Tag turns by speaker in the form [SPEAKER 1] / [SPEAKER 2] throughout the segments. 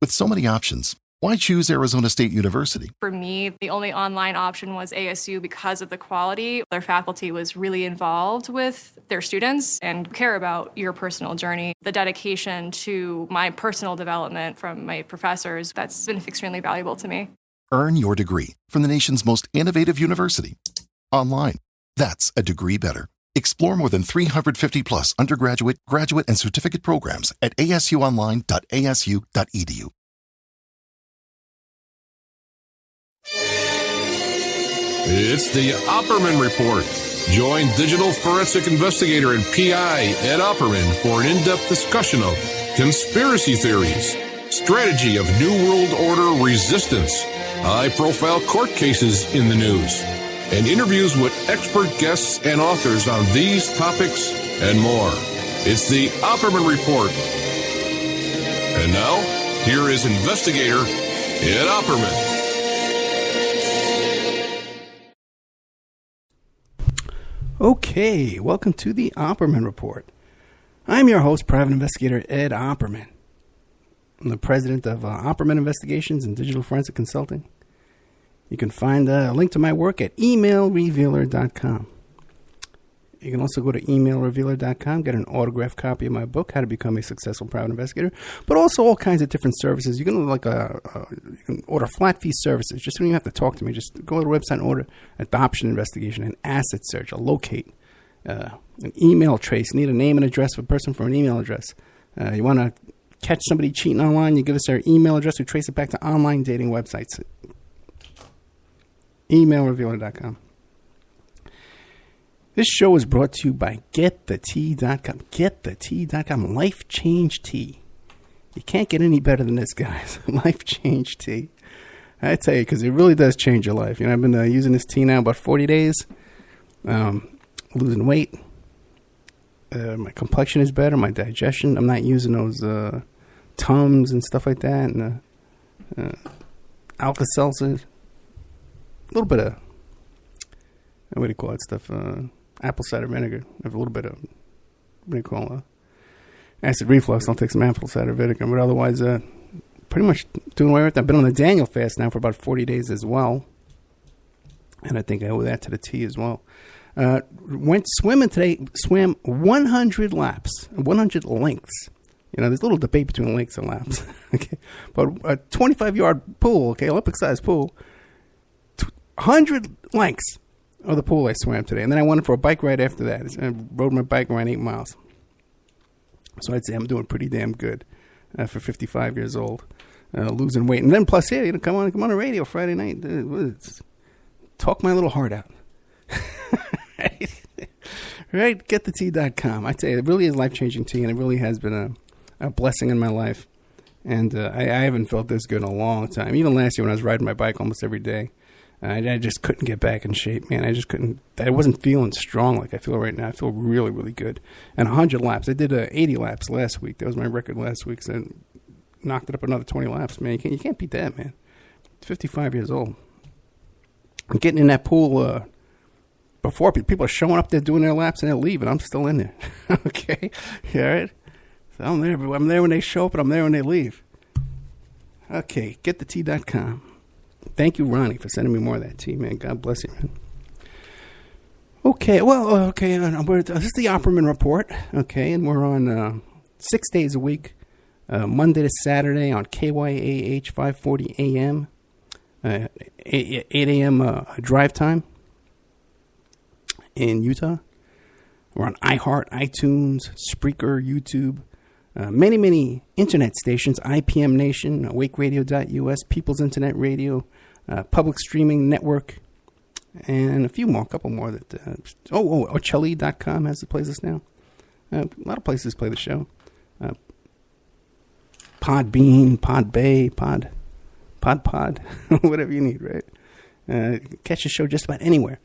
[SPEAKER 1] With so many options, why choose Arizona State University?
[SPEAKER 2] For me, the only online option was ASU because of the quality. Their faculty was really involved with their students and care about your personal journey. The dedication to my personal development from my professors, that's been extremely valuable to me.
[SPEAKER 1] Earn your degree from the nation's most innovative university. Online. That's a degree better. Explore more than 350 plus undergraduate, graduate, and certificate programs at asuonline.asu.edu.
[SPEAKER 3] It's the Opperman Report. Join digital forensic investigator and PI Ed Opperman for an in-depth discussion of conspiracy theories, strategy of New World Order resistance, high-profile court cases in the news, and interviews with expert guests and authors on these topics and more. It's the Opperman Report. And now, here is investigator Ed Opperman.
[SPEAKER 4] Okay, welcome to the Opperman Report. I'm your host, Private Investigator Ed Opperman. I'm the president of Opperman Investigations and Digital Forensic Consulting. You can find a link to my work at emailrevealer.com. You can also go to emailrevealer.com, get an autographed copy of my book, How to Become a Successful Private Investigator, but also all kinds of different services. You can you can order flat fee services. Just don't even have to talk to me. Just go to the website and order adoption investigation, an asset search, a locate, an email trace. You need a name and address of a person for an email address. You want to catch somebody cheating online, you give us their email address, we trace it back to online dating websites. Emailrevealer.com. This show is brought to you by GetTheTea.com. GetTheTea.com. Life Change Tea. You can't get any better than this, guys. Life Change Tea. I tell you, because it really does change your life. You know, I've been using this tea now about 40 days. Losing weight. My complexion is better. My digestion. I'm not using those Tums and stuff like that. And Alka-Seltzer. A little bit of, what do you call that stuff? Apple cider vinegar. I have a little bit of, what do you call acid reflux. I'll take some apple cider vinegar. But otherwise, pretty much doing away with that. I've been on the Daniel fast now for about 40 days as well. And I think I owe that to the tea as well. Went swimming today. Swam 100 laps. 100 lengths. You know, there's a little debate between lengths and laps. Okay, but a 25-yard pool, okay, Olympic-sized pool. 100 lengths of the pool I swam today. And then I went for a bike ride after that. I rode my bike around 8 miles. So I'd say I'm doing pretty damn good for 55 years old, losing weight. And then plus, yeah, you know, come on the radio Friday night. Talk my little heart out. Right? GetTheTea.com. I tell you, it really is life-changing tea, and it really has been a blessing in my life. And I haven't felt this good in a long time. Even last year when I was riding my bike almost every day, I just couldn't get back in shape, man. I just couldn't. I wasn't feeling strong like I feel right now. I feel really, really good. And 100 laps. I did 80 laps last week. That was my record last week. So I knocked it up another 20 laps, man. You can't beat that, man. 55 years old. I'm getting in that pool before people are showing up there doing their laps and they're leaving. I'm still in there. Okay? You all right? So I'm there when they show up and I'm there when they leave. Okay. GetTheTea.com. Thank you, Ronnie, for sending me more of that tea, man. God bless you, man. Okay, well, okay, this is the Opperman Report, okay, and we're on 6 days a week, Monday to Saturday on KYAH 540 AM, 8 a.m. Drive time in Utah. We're on iHeart, iTunes, Spreaker, YouTube, many internet stations, IPM Nation, WakeRadio.us, People's Internet Radio, Public Streaming Network, and a couple more that, Ochelli.com plays us now. A lot of places play the show. Podbean, Podbay, Pod, whatever you need, right? Catch the show just about anywhere.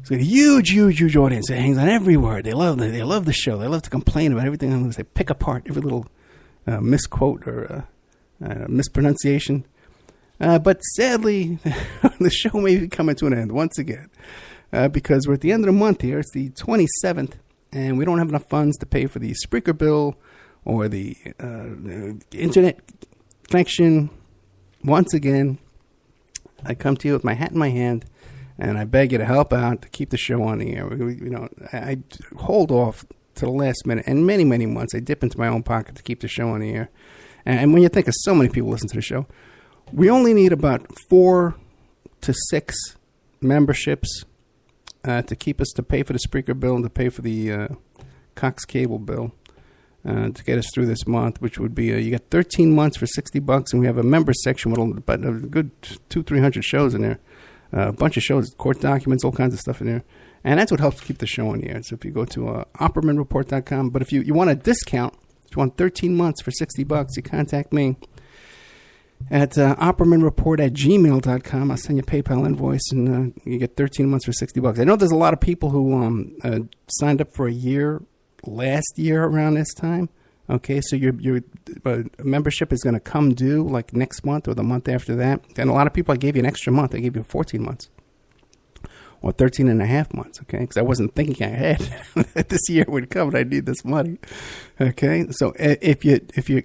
[SPEAKER 4] It's got a huge audience that hangs on everywhere. They love the show. They love to complain about everything. They pick apart every little misquote or mispronunciation. But sadly, the show may be coming to an end once again because we're at the end of the month here. It's the 27th, and we don't have enough funds to pay for the Spreaker bill or the internet connection, once again, I come to you with my hat in my hand, and I beg you to help out to keep the show on the air. I hold off to the last minute, and many, many months I dip into my own pocket to keep the show on the air. And when you think of so many people listen to the show, we only need about 4 to 6 memberships to keep us to pay for the Spreaker bill and to pay for the Cox Cable bill to get us through this month, which would be you get 13 months for $60, and we have a member section with about a good 200-300 shows in there, a bunch of shows, court documents, all kinds of stuff in there, and that's what helps keep the show on the air. So if you go to oppermanreport.com, but if you want a discount, if you want 13 months for $60, you contact me at oppermanreport@gmail.com. I'll send you a PayPal invoice, and you get 13 months for $60. I know there's a lot of people who signed up for a year last year around this time. Okay, so your membership is going to come due like next month or the month after that. And a lot of people, I gave you an extra month. I gave you 14 months or 13 and a half months, okay, because I wasn't thinking ahead that this year would come and I need this money. Okay, so if you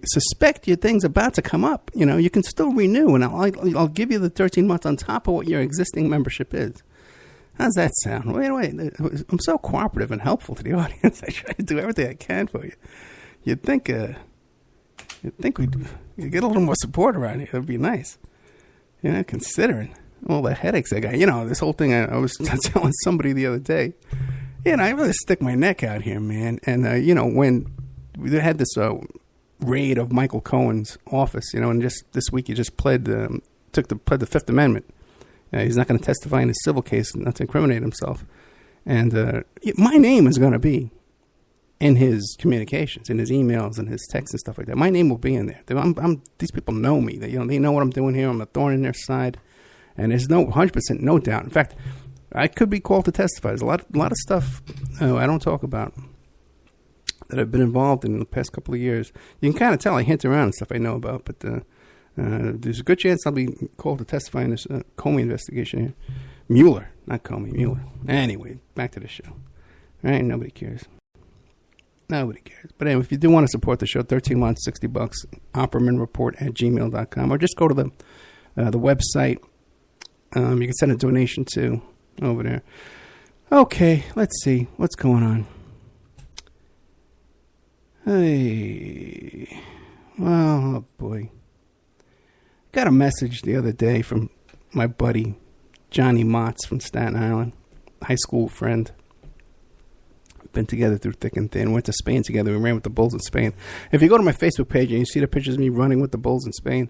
[SPEAKER 4] suspect your thing's about to come up, you can still renew, and I'll give you the 13 months on top of what your existing membership is. How's that sound? Wait, I'm so cooperative and helpful to the audience. I try to do everything I can for you. You'd think we'd get a little more support around here. It'd be nice, considering all the headaches I got. This whole thing. I was telling somebody the other day. I really stick my neck out here, man. And when we had this raid of Michael Cohen's office, and just this week he just pled the Fifth Amendment. He's not going to testify in a civil case, not to incriminate himself. And my name is going to be in his communications, in his emails, and his texts and stuff like that. My name will be in there. These people know me. They know what I'm doing here. I'm a thorn in their side, and there's 100% no doubt. In fact, I could be called to testify. There's a lot of stuff I don't talk about that I've been involved in the past couple of years. You can kind of tell I hint around and stuff I know about, but there's a good chance I'll be called to testify in this Comey investigation here. Mueller, not Comey, Mueller. Anyway, back to the show. All right, nobody cares. Nobody cares. But anyway, if you do want to support the show, 13 months, $60, oppermanreport@gmail.com, or just go to the website. You can send a donation to over there. Okay, let's see. What's going on? Hey. Oh, boy. Got a message the other day from my buddy, Johnny Motz from Staten Island, high school friend. Been together through thick and thin. Went to Spain together. We ran with the Bulls in Spain. If you go to my Facebook page and you see the pictures of me running with the Bulls in Spain,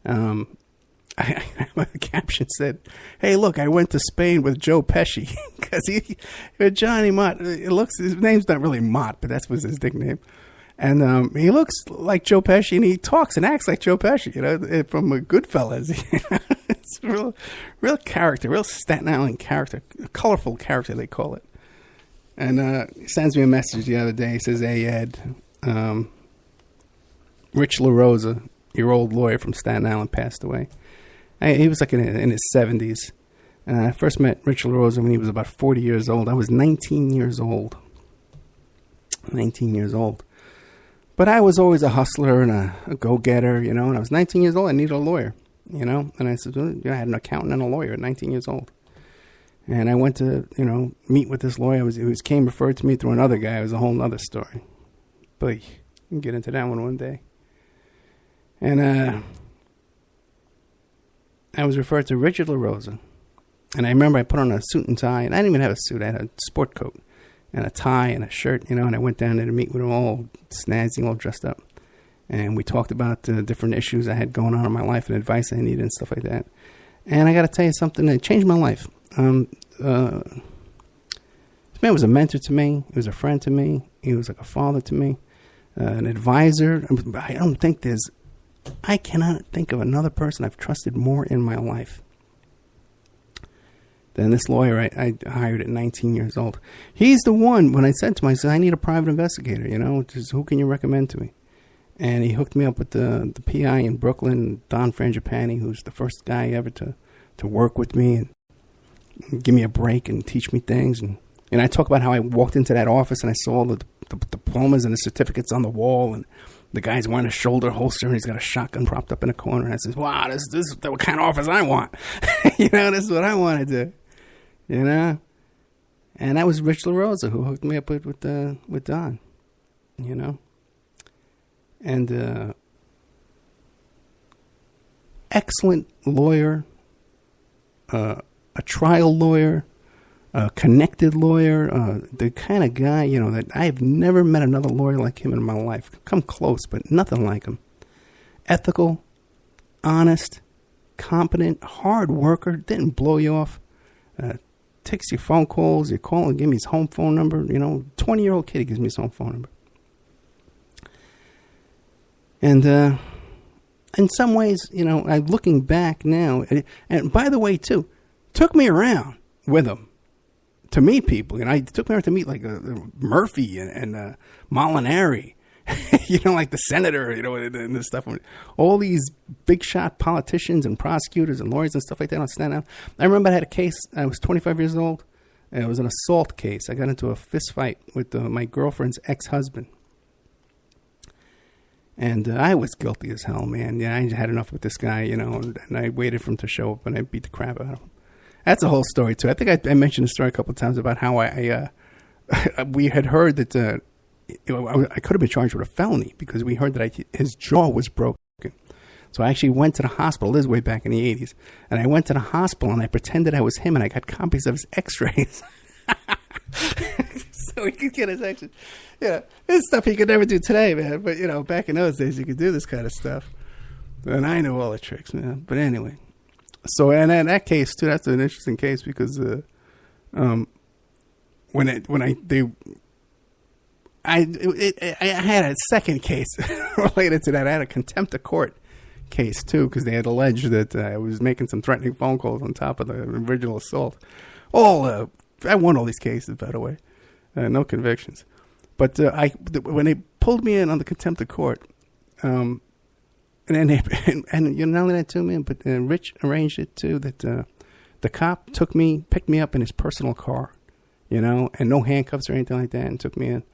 [SPEAKER 4] my caption said, "Hey, look, I went to Spain with Joe Pesci." Because Johnny Mott, his name's not really Mott, but that was his nickname. And he looks like Joe Pesci, and he talks and acts like Joe Pesci, from Goodfellas. It's real character, real Staten Island character, a colorful character, they call it. And he sends me a message the other day. He says, "Hey, Ed, Rich LaRosa, your old lawyer from Staten Island, passed away." He was like in his 70s. I first met Rich LaRosa when he was about 40 years old. I was 19 years old. 19 years old. But I was always a hustler and a go-getter, and I was 19 years old. I needed a lawyer, And I said, I had an accountant and a lawyer at 19 years old. And I went to, meet with this lawyer. It came referred to me through another guy. It was a whole other story. But we can get into that one day. And I was referred to Richard LaRosa. And I remember I put on a suit and tie. And I didn't even have a suit. I had a sport coat and a tie and a shirt, And I went down there to meet with him all snazzy, all dressed up. And we talked about the different issues I had going on in my life and advice I needed and stuff like that. And I got to tell you something that changed my life. This man was a mentor to me. He was a friend to me. He was like a father to me, an advisor. I cannot think of another person I've trusted more in my life than this lawyer I hired at 19 years old. He's the one, when I said to him, I said, "I need a private investigator, just who can you recommend to me?" And he hooked me up with the PI in Brooklyn, Don Frangipani, who's the first guy ever to work with me and give me a break and teach me things. And I talk about how I walked into that office and I saw all the diplomas and the certificates on the wall, and the guy's wearing a shoulder holster and he's got a shotgun propped up in a corner. And I says, wow, this is the kind of offers I want. You know, this is what I want to do. You know? And that was Rich LaRosa who hooked me up with Don. You know? And excellent lawyer, a trial lawyer, a connected lawyer, the kind of guy, you know, that I have never met another lawyer like him in my life. Come close, but nothing like him. Ethical, honest, competent, hard worker, didn't blow you off, takes your phone calls, you call and give me his home phone number, you know, 20-year-old kid, he gives me his home phone number. And in some ways, you know, I'm looking back now, and by the way, too, took me around with him to meet people. You know, I took me around to meet like Murphy and Molinari, you know, like the senator, you know, and this stuff. All these big shot politicians and prosecutors and lawyers and stuff like that on Staten Island. I remember I had a case. I was 25 years old. It was an assault case. I got into a fist fight with my girlfriend's ex-husband. And I was guilty as hell, man. Yeah, I had enough with this guy, you know, and I waited for him to show up, and I beat the crap out of him. That's a whole story, too. I think I mentioned the story a couple of times about how we had heard that you know, I could have been charged with a felony because we heard that his jaw was broken. So I actually went to the hospital. This is way back in the 80s. And I went to the hospital, and I pretended I was him, and I got copies of his x-rays. So he could get his x-rays. Yeah, this stuff he could never do today, man. But, you know, back in those days, you could do this kind of stuff. And I knew all the tricks, man. But anyway. So, and in that case, too, that's an interesting case because I had a second case related to that. I had a contempt of court case, too, because they had alleged that I was making some threatening phone calls on top of the original assault. I won all these cases, by the way. No convictions. But when they pulled me in on the contempt of court, and then you know, not only that too, man, but Rich arranged it too that the cop picked me up in his personal car, you know, and no handcuffs or anything like that, and took me in,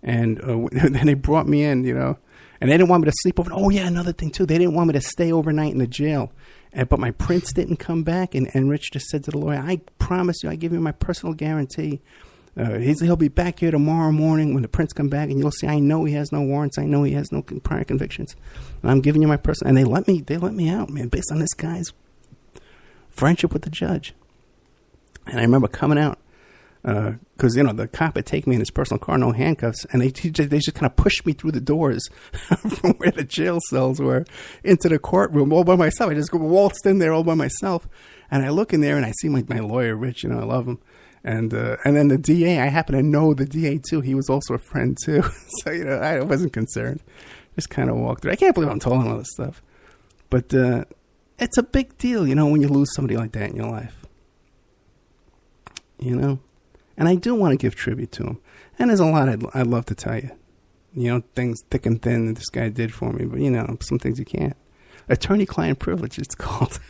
[SPEAKER 4] and then they brought me in, you know, and they didn't want me to sleep over. Oh yeah, another thing too, they didn't want me to stay overnight in the jail, but my prints didn't come back, and Rich just said to the lawyer, I promise you, I give you my personal guarantee. He'll be back here tomorrow morning when the prints come back, and you'll see I know he has no warrants. I know he has no prior convictions. And I'm giving you my personal. And they let me out, man, based on this guy's friendship with the judge. And I remember coming out because, you know, the cop had taken me in his personal car, no handcuffs, and they just kind of pushed me through the doors from where the jail cells were into the courtroom all by myself. I just waltzed in there all by myself, and I look in there and I see my lawyer, Rich. You know, I love him. And then the DA, I happen to know the DA too. He was also a friend too. So, you know, I wasn't concerned. Just kind of walked through. I can't believe I'm telling all this stuff. But it's a big deal, you know, when you lose somebody like that in your life. You know? And I do want to give tribute to him. And there's a lot I'd love to tell you. You know, things thick and thin that this guy did for me. But, you know, some things you can't. Attorney-client privilege, it's called.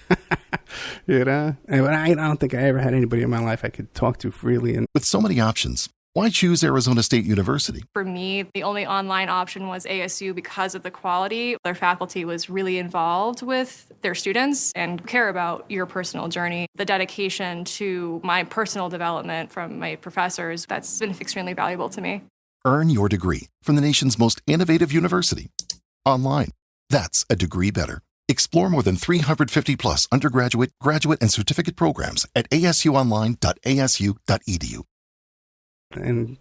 [SPEAKER 4] You know? But I don't think I ever had anybody in my life I could talk to freely. And
[SPEAKER 1] With so many options, why choose Arizona State University?
[SPEAKER 2] For me, the only online option was ASU because of the quality. Their faculty was really involved with their students and care about your personal journey. The dedication to my personal development from my professors, that's been extremely valuable to me.
[SPEAKER 1] Earn your degree from the nation's most innovative university. Online. That's a degree better. Explore more than 350 plus undergraduate, graduate, and certificate programs at asuonline.asu.edu.
[SPEAKER 4] And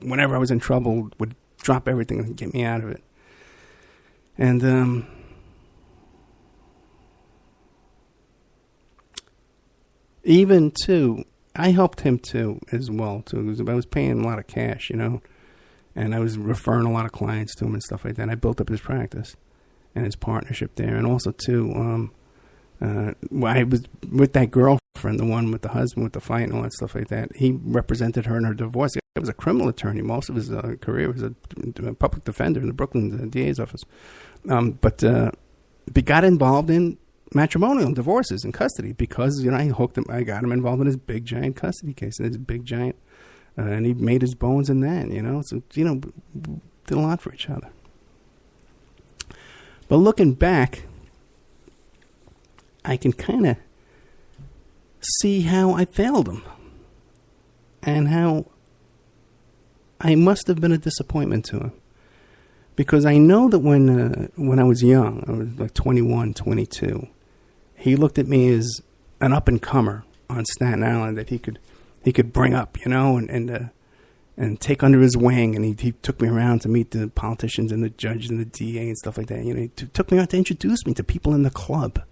[SPEAKER 4] whenever I was in trouble, would drop everything and get me out of it. And even too, I helped him too as well too. Because I was paying him a lot of cash, you know, and I was referring a lot of clients to him and stuff like that. I built up his practice and his partnership there, and also too, I was with that girlfriend, the one with the husband with the fight and all that stuff like that. He represented her in her divorce. He was a criminal attorney. Most of his career was a public defender in the Brooklyn DA's office. But he got involved in matrimonial divorces and custody because, you know, I got him involved in his big giant custody case, and his big giant, and he made his bones in that, you know. So, you know, did a lot for each other. But looking back, I can kind of see how I failed him and how I must have been a disappointment to him. Because I know that when I was young, I was like 21, 22, he looked at me as an up-and-comer on Staten Island that he could bring up, and take under his wing. And he took me around to meet the politicians and the judges and the DA and stuff like that. He took me out to introduce me to people in the club,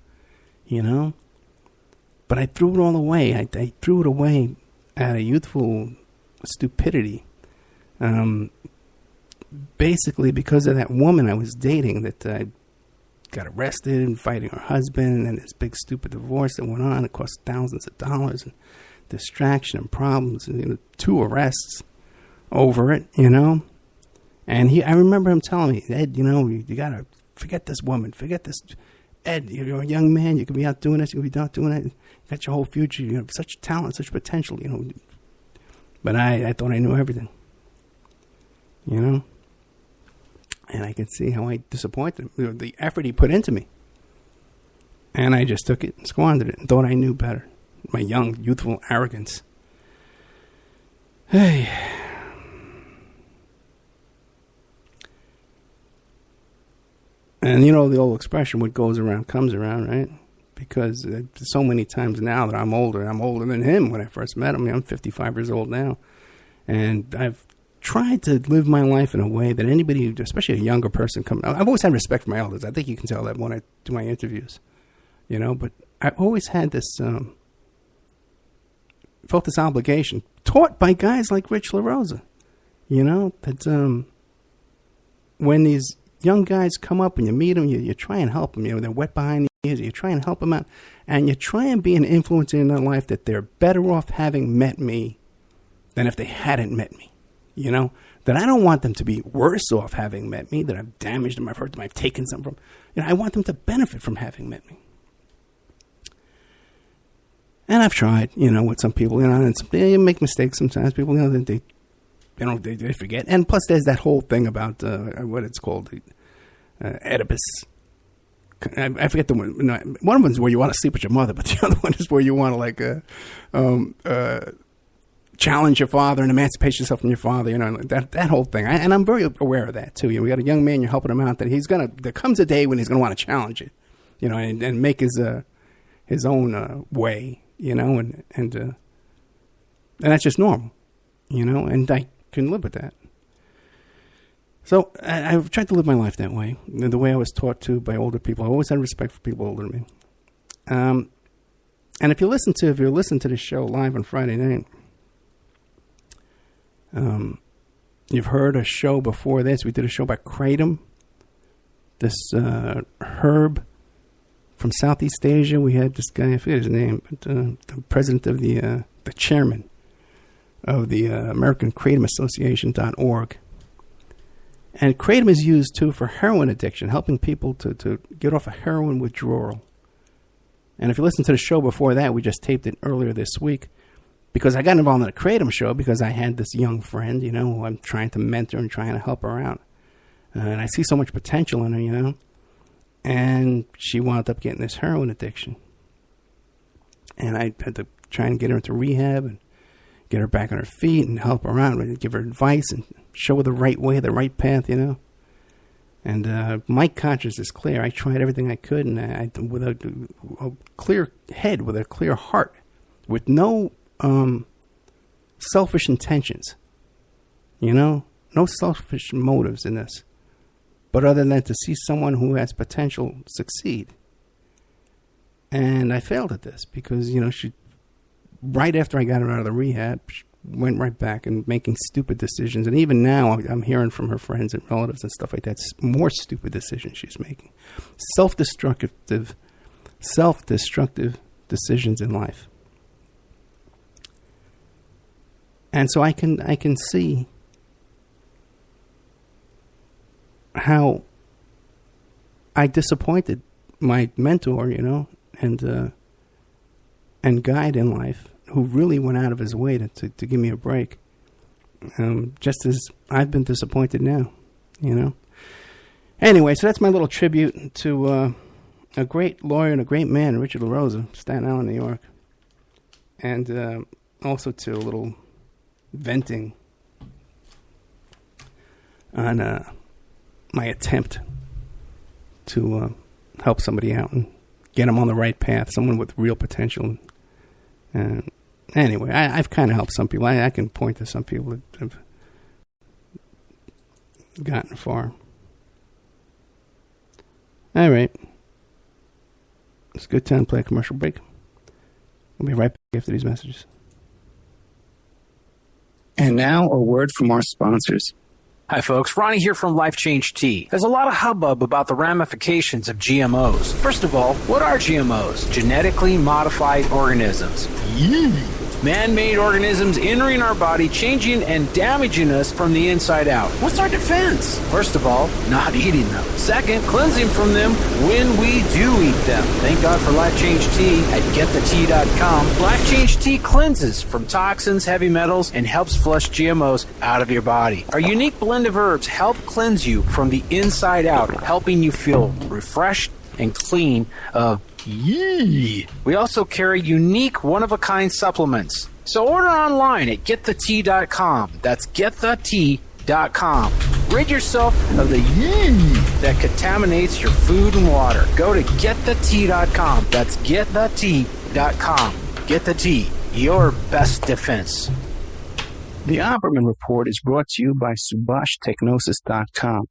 [SPEAKER 4] But I threw it all away. I threw it away out of youthful stupidity. Basically because of that woman I was dating that I got arrested and fighting her husband, and this big stupid divorce that went on. It cost thousands of dollars and distraction and problems, and 2 arrests over it, And I remember him telling me, Ed, you gotta forget this woman, forget this. Ed, you're a young man. You could be out doing this. You could be out doing that. You got your whole future. You have such talent, such potential, But I thought I knew everything, And I could see how I disappointed him, the effort he put into me. And I just took it and squandered it and thought I knew better. My young, youthful arrogance. Hey. And the old expression, what goes around comes around, right? Because so many times now that I'm older than him when I first met him. I'm 55 years old now. And I've tried to live my life in a way that anybody, especially a younger person, I've always had respect for my elders. I think you can tell that when I do my interviews, But I always had this, felt this obligation, taught by guys like Rich LaRosa, that when these young guys come up and you meet them, you try and help them. They're wet behind the ears. You try and help them out, and you try and be an influence in their life that they're better off having met me than if they hadn't met me. That I don't want them to be worse off having met me, that I've damaged them, I've hurt them, I've taken something from. I want them to benefit from having met me. And I've tried, with some people, and they make mistakes sometimes. People, they forget. And plus, there's that whole thing about what it's called, Oedipus. I forget the one. No, one of them is where you want to sleep with your mother, but the other one is where you want to challenge your father and emancipate yourself from your father. That whole thing. And I'm very aware of that too. We got a young man, you're helping him out. That there comes a day when he's gonna want to challenge it, and make his own way, and that's just normal, and I can live with that. So I've tried to live my life that way, the way I was taught to by older people. I always had respect for people older than me. And if you listen to the show live on Friday night, you've heard a show before this. We did a show by Kratom, this herb from Southeast Asia. We had this guy, I forget his name, but the president of the chairman of the American Kratom Association.org. And kratom is used, too, for heroin addiction, helping people to get off a heroin withdrawal. And if you listen to the show before that, we just taped it earlier this week, because I got involved in a kratom show because I had this young friend, who I'm trying to mentor and trying to help her out. And I see so much potential in her, And she wound up getting this heroin addiction. And I had to try and get her into rehab and get her back on her feet and help her out, and give her advice and show her the right way, the right path, And my conscience is clear. I tried everything I could, and with a clear head, with a clear heart, with no selfish intentions, no selfish motives in this, but other than to see someone who has potential succeed. And I failed at this because, she, right after I got her out of the rehab, she went right back and making stupid decisions. And even now, I'm hearing from her friends and relatives and stuff like that, more stupid decisions she's making. Self-destructive decisions in life. And so I can see how I disappointed my mentor, and guide in life, who really went out of his way to give me a break. Just as I've been disappointed now, Anyway, so that's my little tribute to a great lawyer and a great man, Richard LaRosa, Staten Island, New York. And also to a little venting on my attempt to help somebody out and get them on the right path, someone with real potential. And anyway, I've kind of helped some people. I can point to some people that have gotten far. All right. It's a good time to play a commercial break. We'll be right back after these messages. And now a word from our sponsors.
[SPEAKER 5] Hi folks, Ronnie here from Life Change Tea. There's a lot of hubbub about the ramifications of GMOs. First of all, what are GMOs? Genetically modified organisms. Man-made organisms entering our body, changing and damaging us from the inside out. What's our defense? First of all, not eating them. Second, cleansing from them when we do eat them. Thank God for Life Change Tea at getthetea.com. Life Change Tea cleanses from toxins, heavy metals, and helps flush GMOs out of your body. Our unique blend of herbs help cleanse you from the inside out, helping you feel refreshed and clean of yee. We also carry unique one-of-a-kind supplements. So order online at getthetea.com. That's getthetea.com. Rid yourself of the yee that contaminates your food and water. Go to getthetea.com. That's getthetea.com. Get the tea, your best defense.
[SPEAKER 4] The Opperman Report is brought to you by SubhashTechnosis.com.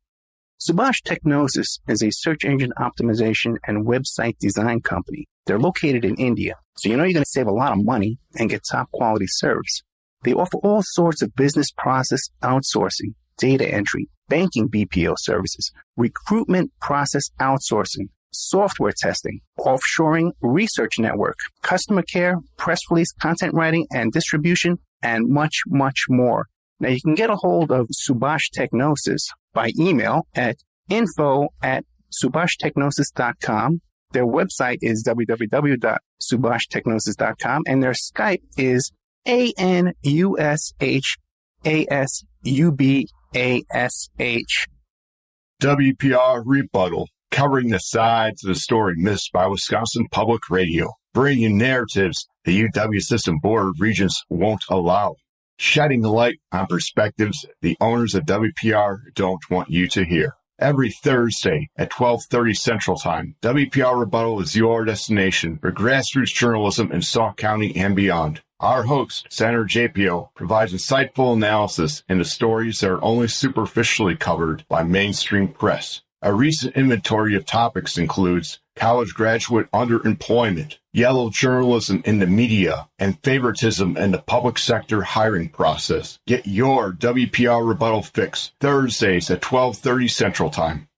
[SPEAKER 4] Subhash Technosis is a search engine optimization and website design company. They're located in India, so you know you're going to save a lot of money and get top quality service. They offer all sorts of business process outsourcing, data entry, banking BPO services, recruitment process outsourcing, software testing, offshoring, research network, customer care, press release, content writing and distribution, and much, much more. Now you can get a hold of Subhash Technosis by email at info@subhashtechnosis.com. Their website is www.subhashtechnosis.com, and their Skype is ANUSHASUBASH.
[SPEAKER 6] WPR Rebuttal, covering the sides of the story missed by Wisconsin Public Radio, bringing narratives the UW System Board of Regents won't allow, shedding light on perspectives the owners of WPR don't want you to hear. Every Thursday at 12:30 Central Time, WPR Rebuttal is your destination for grassroots journalism in Sauk County and beyond. Our host, Senator JPO, provides insightful analysis into stories that are only superficially covered by mainstream press. A recent inventory of topics includes college graduate underemployment, yellow journalism in the media, and favoritism in the public sector hiring process. Get your WPR Rebuttal fix Thursdays at 12:30 Central Time.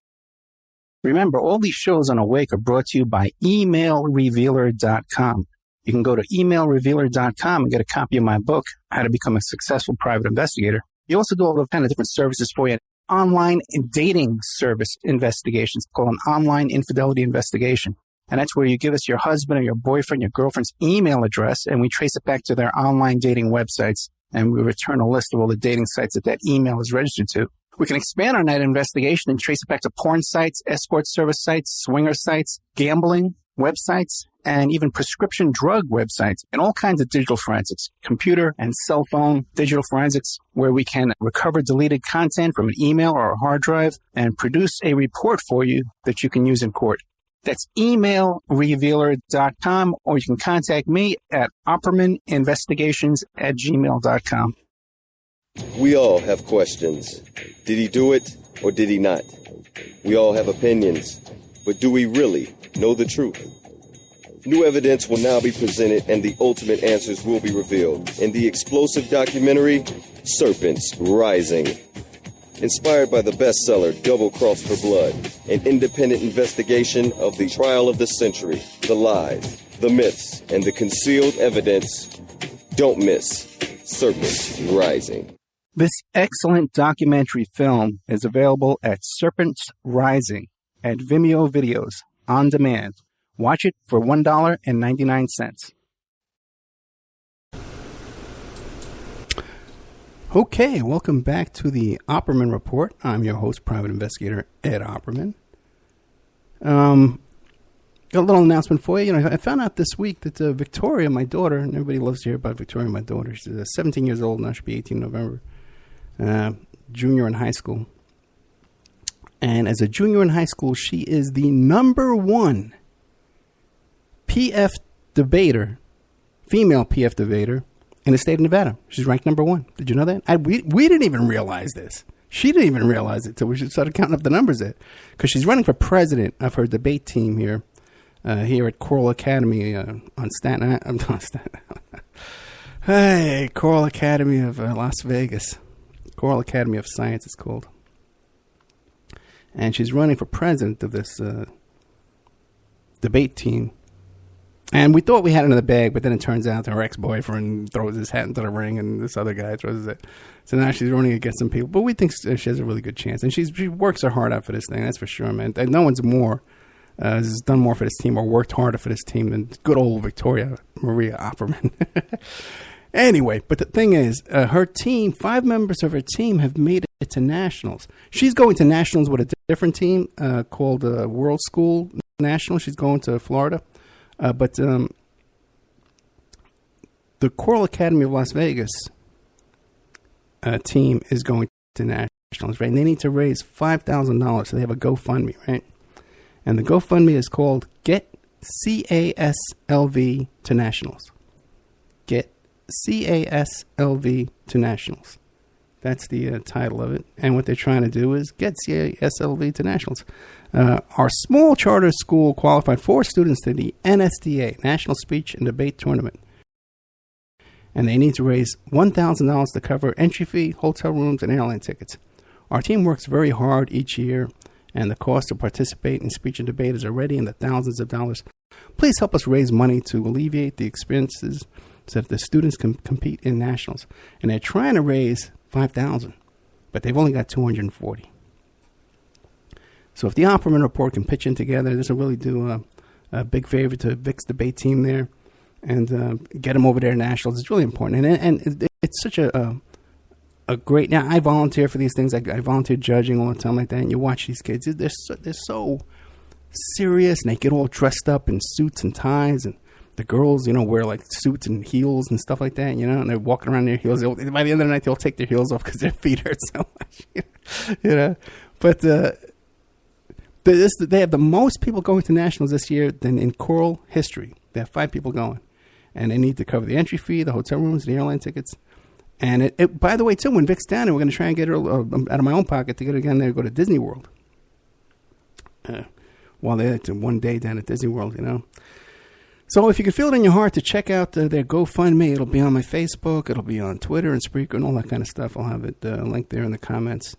[SPEAKER 4] Remember, all these shows on Awake are brought to you by emailrevealer.com. You can go to emailrevealer.com and get a copy of my book, How to Become a Successful Private Investigator. You also do all the kind of different services for you. Online dating service investigations called an online infidelity investigation. And that's where you give us your husband or your boyfriend, your girlfriend's email address, and we trace it back to their online dating websites, and we return a list of all the dating sites that email is registered to. We can expand on that investigation and trace it back to porn sites, escort service sites, swinger sites, gambling websites, and even prescription drug websites, and all kinds of digital forensics, computer and cell phone digital forensics, where we can recover deleted content from an email or a hard drive and produce a report for you that you can use in court. That's emailrevealer.com, or you can contact me at oppermaninvestigations@gmail.com.
[SPEAKER 7] We all have questions. Did he do it or did he not? We all have opinions, but do we really know the truth? New evidence will now be presented and the ultimate answers will be revealed in the explosive documentary, Serpents Rising. Inspired by the bestseller Double Cross for Blood, an independent investigation of the trial of the century, the lies, the myths, and the concealed evidence. Don't miss Serpents Rising.
[SPEAKER 4] This excellent documentary film is available at Serpents Rising at Vimeo Videos on demand. Watch it for $1.99. Okay, welcome back to the Opperman Report. I'm your host, Private Investigator Ed Opperman. Got a little announcement for you. I found out this week that Victoria, my daughter, and everybody loves to hear about Victoria, my daughter. She's 17 years old now. She'll be 18 in November. Junior in high school. And as a junior in high school, she is the number one PF debater, female PF debater, in the state of Nevada. She's ranked number one. Did you know that? We didn't even realize this. She didn't even realize it until we started counting up the numbers there. Because she's running for president of her debate team here at Coral Academy on Staten Island. Hey, Coral Academy of Las Vegas. Coral Academy of Science, it's called. And she's running for president of this debate team. And we thought we had it in the bag, but then it turns out her ex-boyfriend throws his hat into the ring, and this other guy throws his hat. So now she's running against some people. But we think she has a really good chance. And she works her heart out for this thing, that's for sure, man. And no one's has done more for this team or worked harder for this team than good old Victoria Maria Opperman. Anyway, but the thing is, her team, 5 members of her team have made it to nationals. She's going to nationals with a different team called World School National. She's going to Florida. But the Coral Academy of Las Vegas team is going to nationals, right? And they need to raise $5,000, so they have a GoFundMe, right? And the GoFundMe is called Get CASLV to Nationals. Get CASLV to Nationals. That's the title of it. And what they're trying to do is get CASLV to nationals. Our small charter school qualified 4 students to the NSDA, National Speech and Debate Tournament. And they need to raise $1,000 to cover entry fee, hotel rooms, and airline tickets. Our team works very hard each year, and the cost to participate in speech and debate is already in the thousands of dollars. Please help us raise money to alleviate the expenses so that the students can compete in nationals. And they're trying to raise $5,000, but they've only got $240. So if the Opperman Report can pitch in together, this will really do a big favor to Vic's debate team there and get them over there nationals. It's really important. And it's such a great... Now, I volunteer for these things. I volunteer judging all the time like that, and you watch these kids. They're so serious, and they get all dressed up in suits and ties, and the girls, wear like suits and heels and stuff like that, and they're walking around in their heels. By the end of the night, they'll take their heels off because their feet hurt so much, But they have the most people going to nationals this year than in Coral history. They have 5 people going, and they need to cover the entry fee, the hotel rooms, the airline tickets. And by the way, too, when Vic's down there, we're going to try and get her out of my own pocket to get her down there to go to Disney World. While they're one day down at Disney World, So if you can feel it in your heart to check out their GoFundMe, it'll be on my Facebook, it'll be on Twitter and Spreaker and all that kind of stuff. I'll have it linked there in the comments.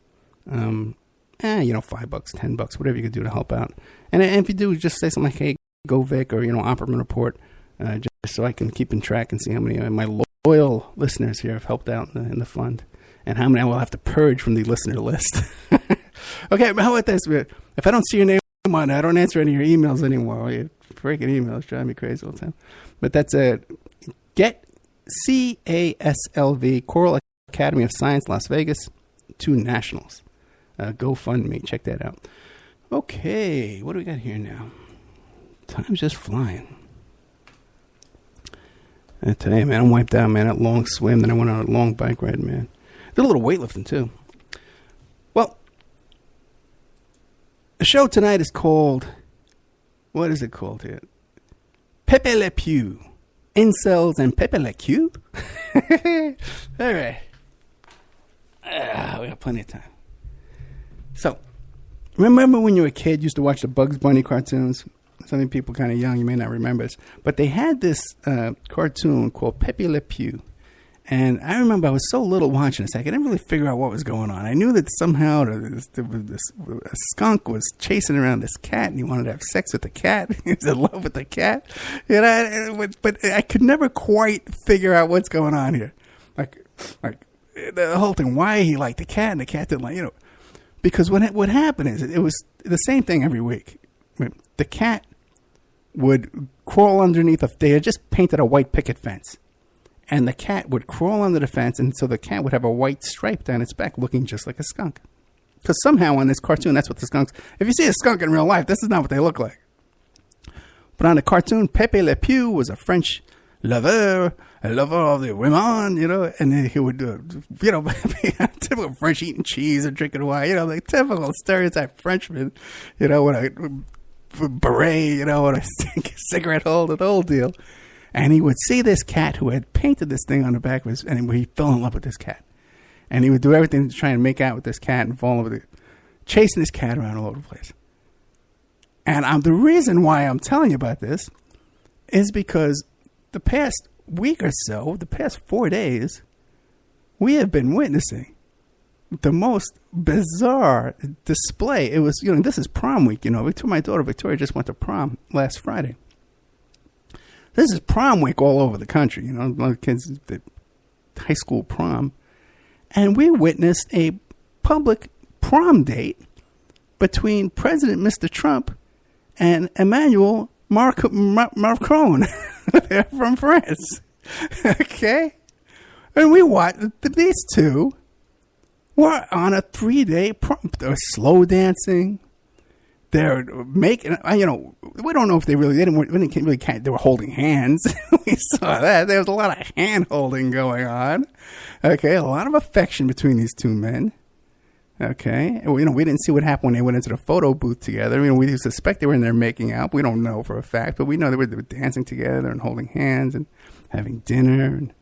[SPEAKER 4] $5, $10, whatever you can do to help out. And if you do, just say something like, hey, go Vic, or, Opperman Report, just so I can keep in track and see how many of my loyal listeners here have helped out in the fund, and how many I will have to purge from the listener list. Okay, but how about this? If I don't see your name on it, I don't answer any of your emails anymore. Your freaking emails drive me crazy all the time. But that's it. Get CASLV, Coral Academy of Science, Las Vegas, to nationals. GoFundMe. Check that out. Okay, what do we got here now? Time's just flying. And today, man, I'm wiped out, man. That long swim, then I went on a long bike ride, man. Did a little weightlifting, too. Well, the show tonight is called... What is it called here? Pepé Le Pew. Incels and Pepé Le Pew? All right. We got plenty of time. So, remember when you were a kid, you used to watch the Bugs Bunny cartoons? Some of you people kind of young, you may not remember this. But they had this cartoon called Pepé Le Pew. And I remember I was so little watching this, I couldn't really figure out what was going on. I knew that somehow a skunk was chasing around this cat, and he wanted to have sex with the cat. He was in love with the cat. But I could never quite figure out what's going on here. Like the whole thing, why he liked the cat, and the cat didn't like, Because what happened is, it was the same thing every week. The cat would crawl underneath they had just painted a white picket fence. And the cat would crawl under the fence, and so the cat would have a white stripe down its back looking just like a skunk. Because somehow on this cartoon, that's what the skunks... If you see a skunk in real life, this is not what they look like. But on the cartoon, Pepé Le Pew was a French lover, a lover of the women, you know, and then he would, be a typical French eating cheese and drinking wine, you know, like typical stereotype Frenchman, you know, with a beret, you know, with a cigarette holder, the whole deal. And he would see this cat who had painted this thing on the back of his, and he fell in love with this cat. And he would do everything to try and make out with this cat and fall in love with it, chasing this cat around all over the place. And the reason why I'm telling you about this is because the past week or so, the past 4 days, we have been witnessing the most bizarre display. It was, you know, this is prom week, you know. My daughter Victoria just went to prom last Friday. This is prom week all over the country, you know. A lot of kids, the high school prom. And we witnessed a public prom date between President Mr. Trump and Emmanuel Macron from France. Okay? And we watched, these two were on a 3-day prom. They're slow dancing. They're making, you know, we don't know if they didn't really they were holding hands. We saw that. There was a lot of hand holding going on. Okay, a lot of affection between these two men. Okay, you know, we didn't see what happened when they went into the photo booth together. You know, we suspect they were in there making out. We don't know for a fact, but we know they were dancing together and holding hands and having dinner. And,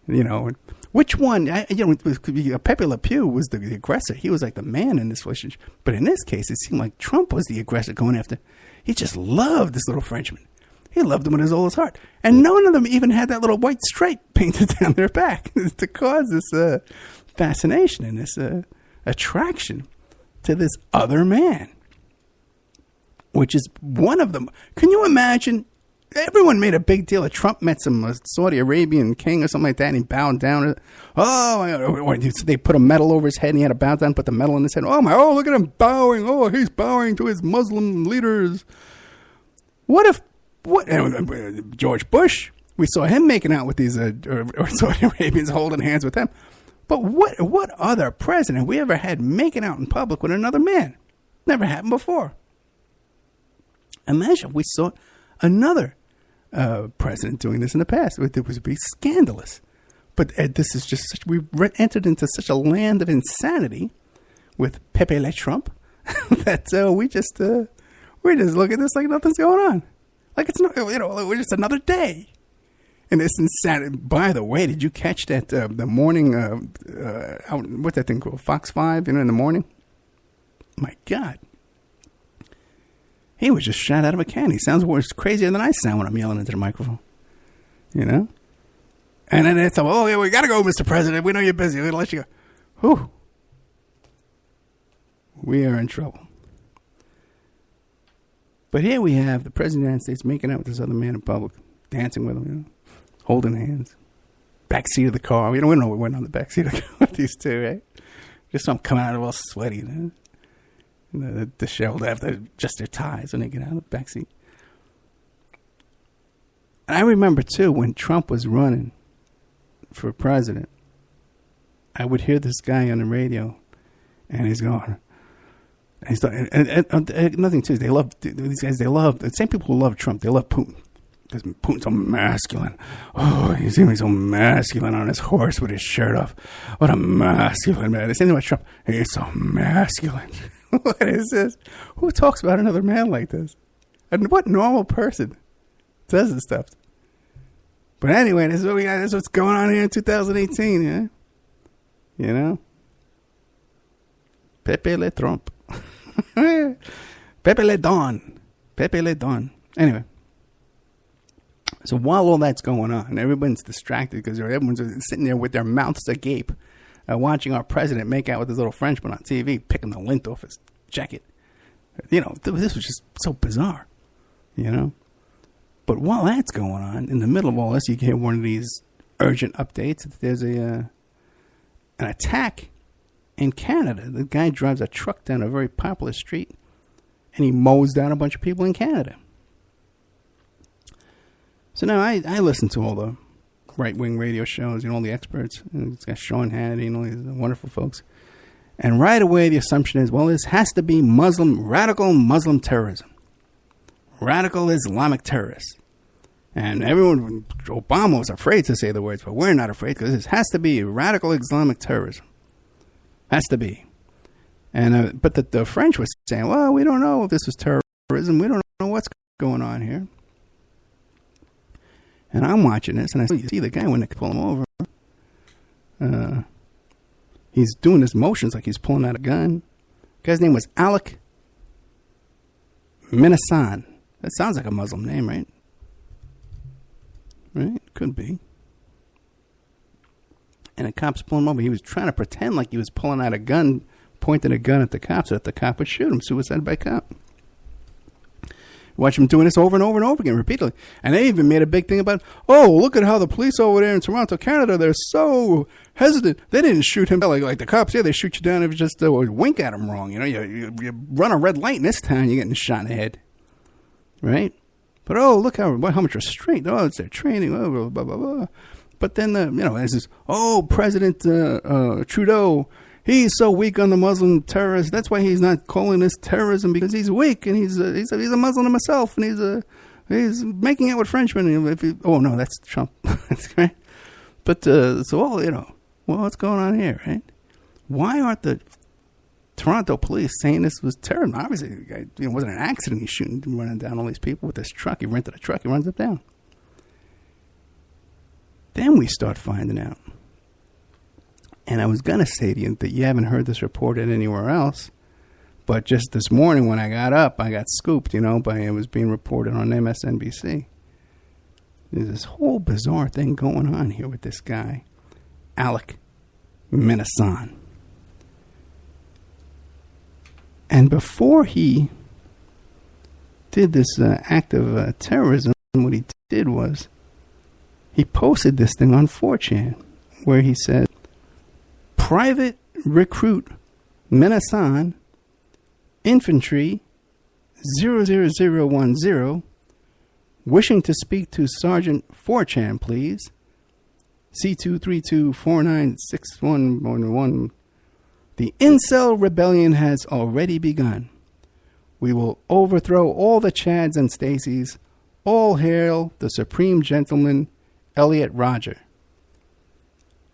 [SPEAKER 4] you know, which one? Pepé Le Pew was the aggressor. He was like the man in this relationship. But in this case, it seemed like Trump was the aggressor going after. He just loved this little Frenchman. He loved him with his whole heart. And none of them even had that little white stripe painted down their back to cause this fascination and this attraction to this other man, which is one of them. Can you imagine? Everyone made a big deal. Trump met some Saudi Arabian king or something like that, and he bowed down. Or they put a medal over his head, and he had to bow down and put the medal in his head. Oh, look at him bowing. Oh, he's bowing to his Muslim leaders. George Bush, we saw him making out with these Saudi Arabians, holding hands with them. But what other president we ever had making out in public with another man? Never happened before. Imagine if we saw another president doing this in the past. It would be scandalous. But this is just we've entered into such a land of insanity with Pepé Le Trump that we just look at this like nothing's going on. Like it's not, you know, we're just another day. And it's insanity. By the way, did you catch that the morning, what's that thing called? Fox 5, you know, in the morning? My God. He was just shot out of a cannon. He sounds worse, crazier than I sound when I'm yelling into the microphone. You know? And then it's, yeah, we got to go, Mr. President. We know you're busy. We're going to let you go. Whew. We are in trouble. But here we have the President of the United States making out with this other man in public, dancing with him, you know, holding hands. Back seat of the car. We don't know what went on the back seat of the car with these two, right? Just some coming out of all sweaty, you know? And the show, they have to adjust their ties when they get out of the back seat. And I remember, too, when Trump was running for president, I would hear this guy on the radio, and he's going... And nothing too. They love these guys. They love the same people who love Trump. They love Putin because Putin's so masculine. Oh, he's even so masculine on his horse with his shirt off. What a masculine man! The same thing about Trump. He's so masculine. What is this? Who talks about another man like this? And what normal person does this stuff? But anyway, this is what we got. This is what's going on here in 2018. Yeah, you know, Pepé Le Trump. Pepé Le Don. Pepé Le Don. Anyway. So while all that's going on, everyone's distracted because everyone's sitting there with their mouths agape, watching our president make out with his little Frenchman on TV, picking the lint off his jacket. You know, this was just so bizarre, you know. But while that's going on, in the middle of all this, you get one of these urgent updates. There's an attack in Canada. The guy drives a truck down a very popular street, and he mows down a bunch of people in Canada. So now I listen to all the right-wing radio shows, all the experts. And it's got Sean Hannity and all these wonderful folks. And right away, the assumption is, well, this has to be radical Muslim terrorism. Radical Islamic terrorists. And everyone, Obama was afraid to say the words, but we're not afraid because this has to be radical Islamic terrorism. Has to be. And but the French was saying, well, we don't know if this was terrorism. We don't know what's going on here. And I'm watching this, and I see the guy when they pull him over. He's doing his motions like he's pulling out a gun. The guy's name was Alec Minasan. That sounds like a Muslim name, right? Right? Could be. And the cops pull him over. He was trying to pretend like he was pulling out a gun, pointing a gun at the cops so that the cop would shoot him. Suicide by cop. Watch him doing this over and over and over again, repeatedly. And they even made a big thing about, oh, look at how the police over there in Toronto, Canada, they're so hesitant. They didn't shoot him like the cops. Yeah, they shoot you down if you just wink at them wrong. You run a red light in this town, you're getting shot in the head. Right? But, oh, look how much restraint. Oh, it's their training. Oh, blah, blah, blah. But then, this is, oh, President Trudeau, he's so weak on the Muslim terrorists. That's why he's not calling this terrorism, because he's weak and he's a Muslim himself, and he's making out with Frenchmen. Oh no, that's Trump. That's right. But what's going on here, right? Why aren't the Toronto police saying this was terrorism? Obviously, it wasn't an accident. He's running down all these people with this truck. He rented a truck. He runs it down. Then we start finding out. And I was going to say to you that you haven't heard this reported anywhere else. But just this morning when I got up, I got scooped, by it was being reported on MSNBC. There's this whole bizarre thing going on here with this guy, Alec Minasan. And before he did this act of terrorism, what he did was he posted this thing on 4chan where he said, Private Recruit Minasan, Infantry 00010, wishing to speak to Sergeant 4chan, please. C232496111. The Incel rebellion has already begun. We will overthrow all the Chads and Stacys. All hail the Supreme Gentleman, Elliot Rodger.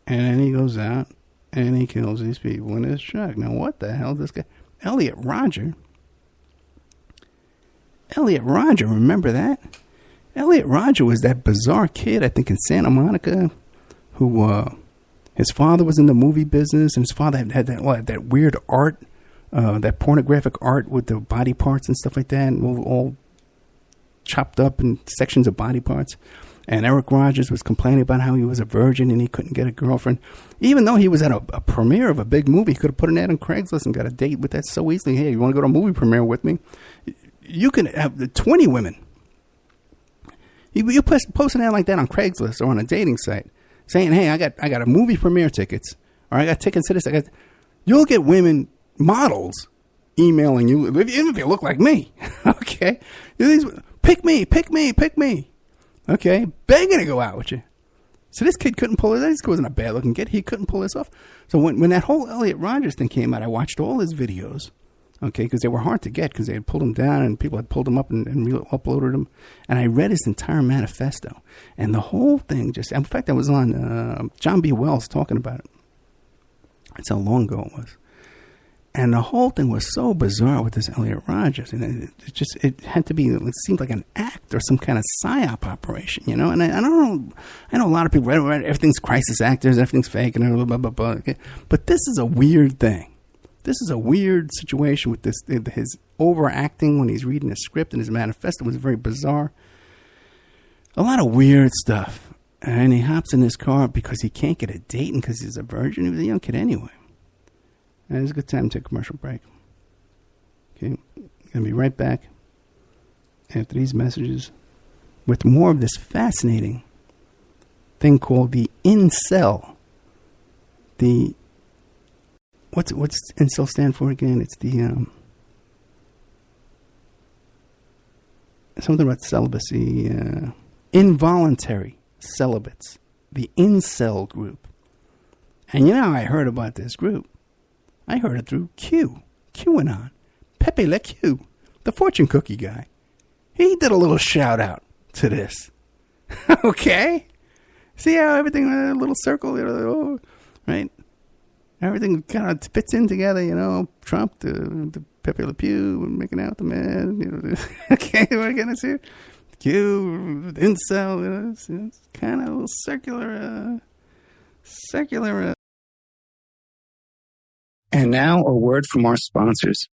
[SPEAKER 4] And then he goes out and he kills these people in his truck. Now, what the hell is this guy? Elliot Rodger? Elliot Rodger, remember that? Elliot Rodger was that bizarre kid, I think, in Santa Monica, who his father was in the movie business, and his father had that weird art, that pornographic art with the body parts and stuff like that, and all chopped up in sections of body parts. And Eric Rogers was complaining about how he was a virgin and he couldn't get a girlfriend. Even though he was at a premiere of a big movie, he could have put an ad on Craigslist and got a date with that so easily. Hey, you want to go to a movie premiere with me? You can have 20 women. You post an ad like that on Craigslist or on a dating site saying, hey, I got a movie premiere tickets, or I got tickets to this. You'll get women, models, emailing you, even if you look like me. Okay? Pick me. Okay, begging to go out with you. So this kid couldn't pull it. This wasn't a bad looking kid. He couldn't pull this off. So when that whole Elliot Rodgers thing came out, I watched all his videos. Okay, because they were hard to get because they had pulled him down and people had pulled him up and uploaded him. And I read his entire manifesto. And the whole thing in fact, I was on John B. Wells talking about it. That's how long ago it was. And the whole thing was so bizarre with this Elliot Rodgers. And it had to be, it seemed like an act or some kind of psyop operation, And I know a lot of people, everything's crisis actors, everything's fake, and blah, blah, blah, blah. But this is a weird thing. This is a weird situation with his overacting when he's reading his script, and his manifesto was very bizarre. A lot of weird stuff. And he hops in his car because he can't get a date and because he's a virgin. He was a young kid anyway. And it's a good time to take a commercial break. Okay, going to be right back after these messages with more of this fascinating thing called the Incel. What's Incel stand for again? It's the something about celibacy, involuntary celibates. the Incel group. And you know how I heard about this group? I heard it through QAnon. Pepé Le Pew, the fortune cookie guy. He did a little shout out to this. Okay? See how everything in a little circle, right? Everything kind of fits in together, Trump, the Pepé Le Pew, making out the man, okay, we're going to see Q, incel, it's kind of a little circular.
[SPEAKER 5] And now a word from our sponsors.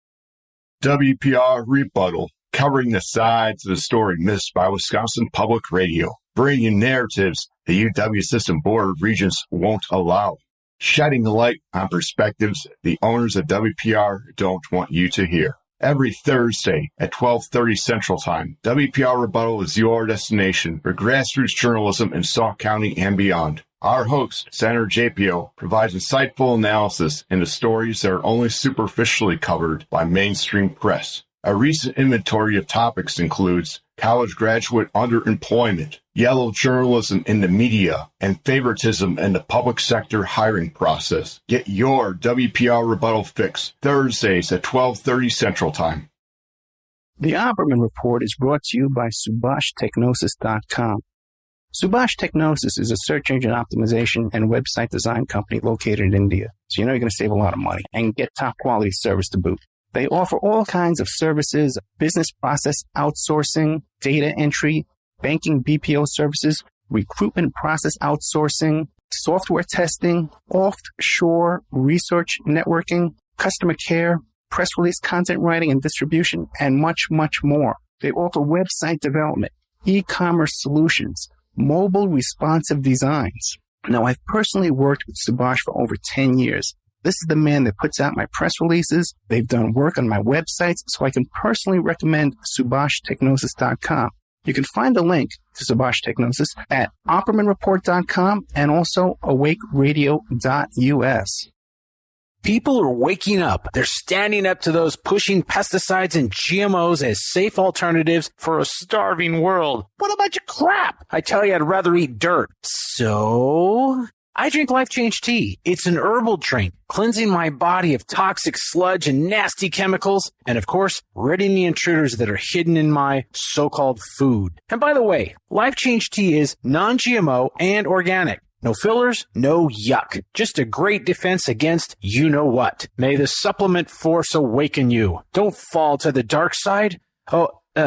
[SPEAKER 6] WPR Rebuttal, covering the sides of the story missed by Wisconsin Public Radio, bringing you narratives the UW System Board of Regents won't allow, shedding light on perspectives the owners of WPR don't want you to hear. Every Thursday at 12:30 Central Time, WPR Rebuttal is your destination for grassroots journalism in Sauk County and beyond. Our host, Senator JPO, provides insightful analysis into stories that are only superficially covered by mainstream press. A recent inventory of topics includes college graduate underemployment, yellow journalism in the media, and favoritism in the public sector hiring process. Get your WPR Rebuttal fix Thursdays at 12:30 Central Time.
[SPEAKER 5] The Opperman Report is brought to you by SubhashTechnosis.com. Subash Technosis is a search engine optimization and website design company located in India. So you know you're going to save a lot of money and get top quality service to boot. They offer all kinds of services, business process outsourcing, data entry, banking BPO services, recruitment process outsourcing, software testing, offshore research networking, customer care, press release content writing and distribution, and much, much more. They offer website development, e-commerce solutions, mobile responsive designs. Now, I've personally worked with Subhash for over 10 years. This is the man that puts out my press releases. They've done work on my websites, so I can personally recommend SubhashTechnosis.com. You can find a link to Subash Technosis at OppermanReport.com and also AwakeRadio.us. People are waking up. They're standing up to those pushing pesticides and GMOs as safe alternatives for a starving world. What a bunch of crap! I tell you, I'd rather eat dirt. So I drink Life Change Tea. It's an herbal drink, cleansing my body of toxic sludge and nasty chemicals, and of course, ridding the intruders that are hidden in my so-called food. And by the way, Life Change Tea is non-GMO and organic. No fillers, no yuck. Just a great defense against you-know-what. May the supplement force awaken you. Don't fall to the dark side.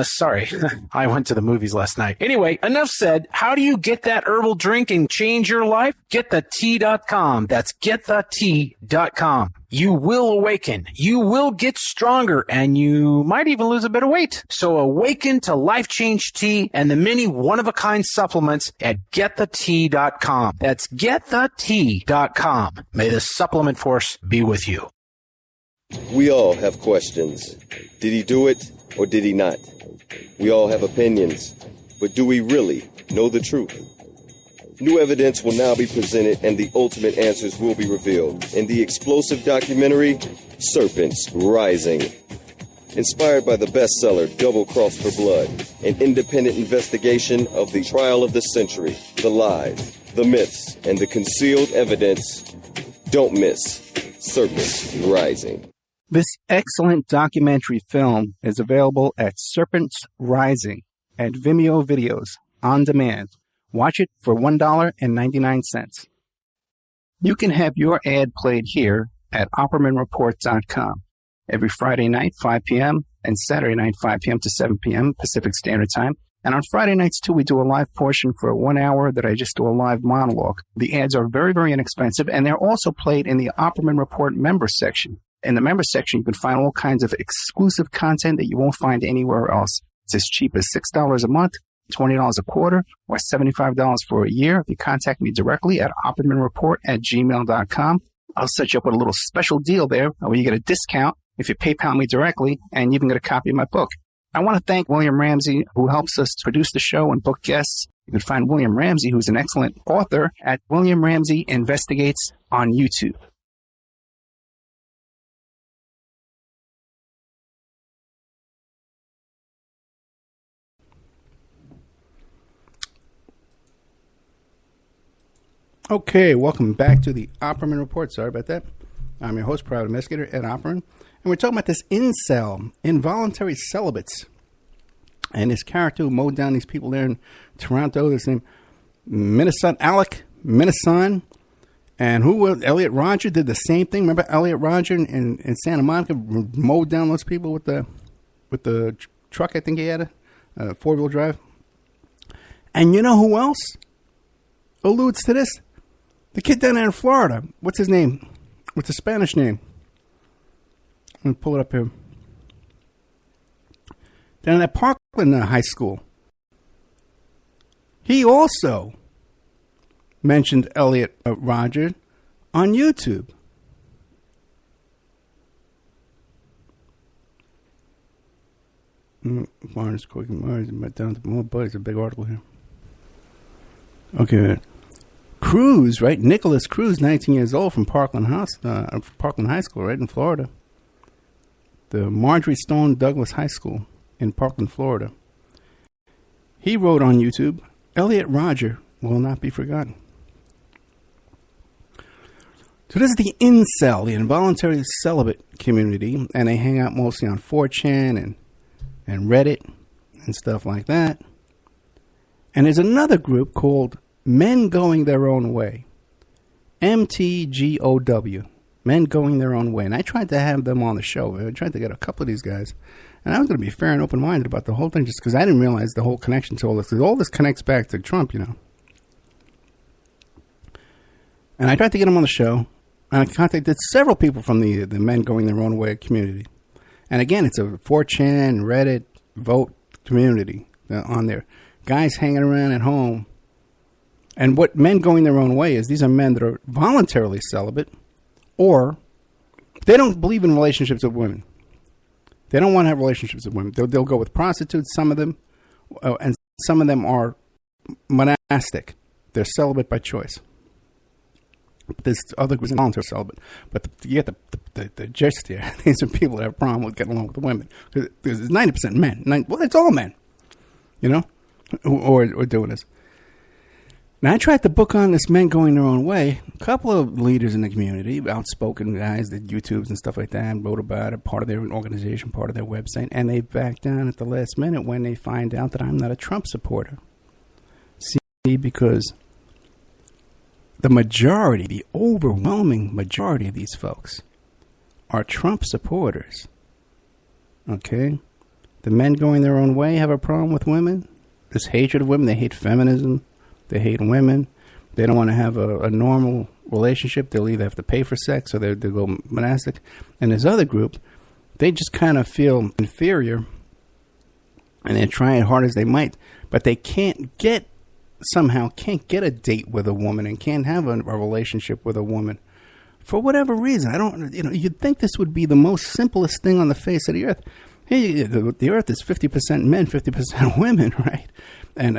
[SPEAKER 5] Sorry. I went to the movies last night. Anyway, enough said. How do you get that herbal drink and change your life? GetTheTea.com. That's GetTheTea.com. You will awaken. You will get stronger, and you might even lose a bit of weight. So awaken to Life Change Tea and the many one-of-a-kind supplements at GetTheTea.com. That's GetTheTea.com. May the supplement force be with you.
[SPEAKER 7] We all have questions. Did he do it or did he not? We all have opinions, but do we really know the truth? New evidence will now be presented and the ultimate answers will be revealed in the explosive documentary, Serpents Rising. Inspired by the bestseller Double Cross for Blood, an independent investigation of the trial of the century, the lies, the myths, and the concealed evidence. Don't miss Serpents Rising.
[SPEAKER 4] This excellent documentary film is available at Serpents Rising at Vimeo Videos on demand. Watch it for $1.99. You can have your ad played here at OppermanReport.com every Friday night, 5 p.m., and Saturday night, 5 p.m. to 7 p.m. Pacific Standard Time. And on Friday nights, too, we do a live portion for 1 hour that I just do a live monologue. The ads are very, very inexpensive, and they're also played in the Opperman Report member section. In the member section, you can find all kinds of exclusive content that you won't find anywhere else. It's as cheap as $6 a month, $20 a quarter, or $75 for a year. If you contact me directly at oppermanreport@gmail.com, I'll set you up with a little special deal there where you get a discount if you PayPal me directly, and you even get a copy of my book. I want to thank William Ramsey, who helps us produce the show and book guests. You can find William Ramsey, who's an excellent author, at William Ramsey Investigates on YouTube. Okay, welcome back to the Opperman Report. Sorry about that. I'm your host, private investigator, Ed Opperman. And we're talking about this incel, involuntary celibates. And this character who mowed down these people there in Toronto, this name, Alec Minasan. And Elliot Rodger did the same thing. Remember Elliot Rodger in Santa Monica mowed down those people with the truck, I think he had, a four-wheel drive. And you know who else alludes to this? The kid down there in Florida. What's his name? What's the Spanish name? Let me pull it up here. Down at Parkland High School. He also mentioned Elliot Rodger on YouTube. Barnes, Quick and Mars, down to more buddies. A big article here. Okay. Cruz, right? Nicholas Cruz, 19 years old, from Parkland High School, right in Florida. The Marjorie Stone Douglas High School in Parkland, Florida. He wrote on YouTube, Elliot Rodger will not be forgotten. So this is the incel, the involuntary celibate community, and they hang out mostly on 4chan and Reddit and stuff like that. And there's another group called Men Going Their Own Way. MTGOW. Men Going Their Own Way. And I tried to have them on the show. I tried to get a couple of these guys. And I was going to be fair and open-minded about the whole thing just because I didn't realize the whole connection to all this. Because all this connects back to Trump, you know. And I tried to get them on the show. And I contacted several people from the Men Going Their Own Way community. And again, it's a 4chan, Reddit, vote community on there. Guys hanging around at home. And what Men Going Their Own Way is, these are men that are voluntarily celibate, or they don't believe in relationships with women. They don't want to have relationships with women. They'll go with prostitutes, some of them, and some of them are monastic. They're celibate by choice. This other group is involuntary celibate. But you get the gist here. These are people that have a problem with getting along with the women. Because it's 90% men. Well, it's all men, you know, who are doing this. Now, I tried to book on this Men Going Their Own Way. A couple of leaders in the community, outspoken guys that YouTubes and stuff like that, wrote about it, part of their organization, part of their website, and they backed down at the last minute when they find out that I'm not a Trump supporter. See, because the majority, the overwhelming majority of these folks are Trump supporters. Okay? The Men Going Their Own Way have a problem with women. This hatred of women. They hate feminism. They hate women. They don't want to have a normal relationship. They'll either have to pay for sex or they'll go monastic. And this other group, they just kind of feel inferior and they're trying hard as they might, but they can't get a date with a woman and can't have a relationship with a woman for whatever reason. You'd think this would be the most simplest thing on the face of the earth. Hey, the earth is 50% men, 50% women, right? And